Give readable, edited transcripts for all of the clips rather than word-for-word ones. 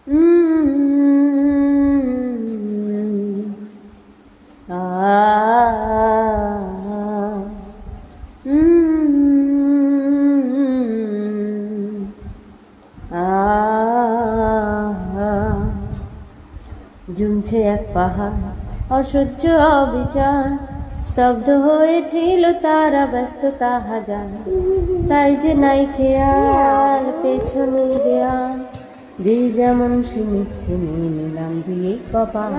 আ জুমছে এক পাহাড় অসহ্য অবিচার, স্তব্ধ হয়েছিল তারা ব্যস্ততা হাজার। তাই যে নাই খেয়াল পেছনে দেয়াল, যে যেমন শুনেছে নিয়ে নিলাম দিয়ে কপাল।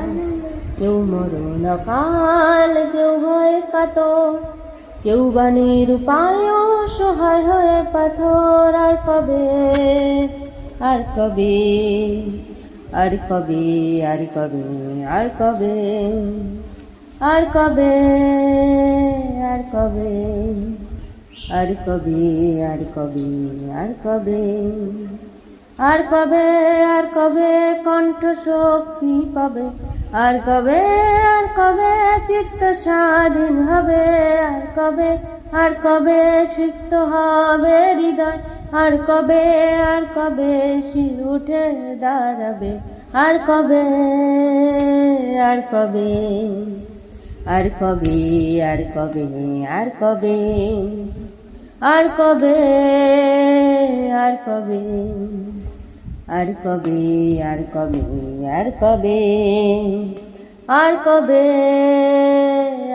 কেউ মরণ কাল, কেউ ভয়ে কাতর, কেউ বা নিরুপায় সহায় হয়ে পাথর। আর কবে, আর কবে, আর কবে, আর কবে, আর কবে, আর কবে, আর কবে, আর কবে, আর কবে, আর কবে, আর কবে, আর কবে কণ্ঠ শক্তি পাবে, আর কবে, আর কবে চিত্ত স্বাধীন হবে, আর কবে, আর কবে সিক্ত হবে হৃদয়, আর কবে, আর কবে শির উঠে দাঁড়াবে, আর কবে, আর কবে, আর কবে, আর কবে, আর কবে, আর কবে, আর কবে, আর কবে, আর কবে, আর কবে, আর কবে,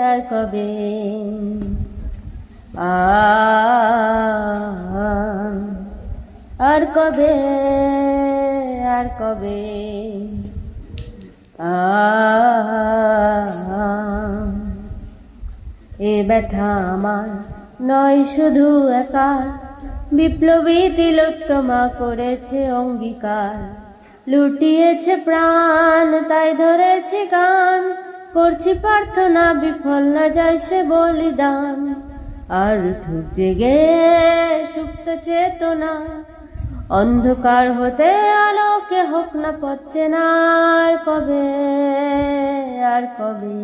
আর কবে, আর কবে, আর কবে, এ ব্যথা আমার নয় শুধু একার, বিপ্লবী তিলোত্তমা করেছে অঙ্গীকার। লুটিয়েছে প্রাণ তাই ধরেছে গান, করছি প্রার্থনা বিফল না যায় সে বলিদান। আর ঠুক জেগে সুপ্ত চেতনা, অন্ধকার হতে আলোকে হোক না পচ্ছে না। আর কবে, আর কবে,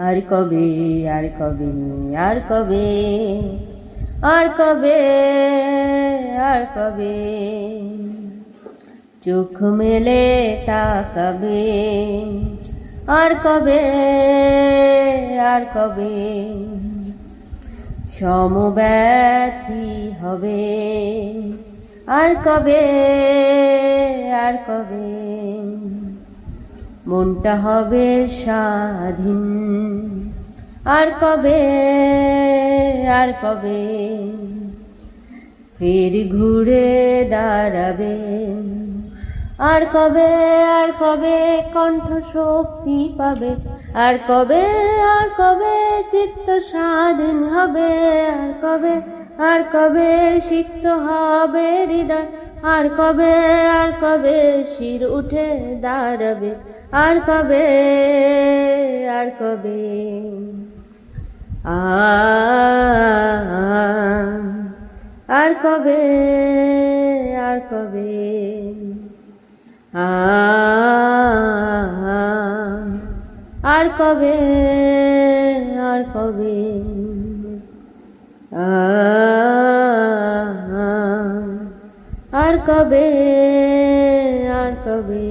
আর কবে, আর কবে, আর কবে, আর কবে, আর কবে চোখ মেলে তাকাবে, আর কবে, আর কবে সমব্যথী হবে, আর কবে, আর কবে মনটা হবে স্বাধীন, আর কবে, আর কবে ফের ঘুরে দাঁড়াবে, আর কবে, আর কবে কণ্ঠ শক্তি পাবে, আর কবে, আর কবে চিত্ত স্বাধীন হবে, আর কবে, আর কবে সিক্ত হবে হৃদয়, আর কবে, আর কবে শির উঠে দাঁড়াবে, আর কবে, আর কবে, আর কবে, আর কবে, আর কবে, আর কবে, আর কবে, আর কবে,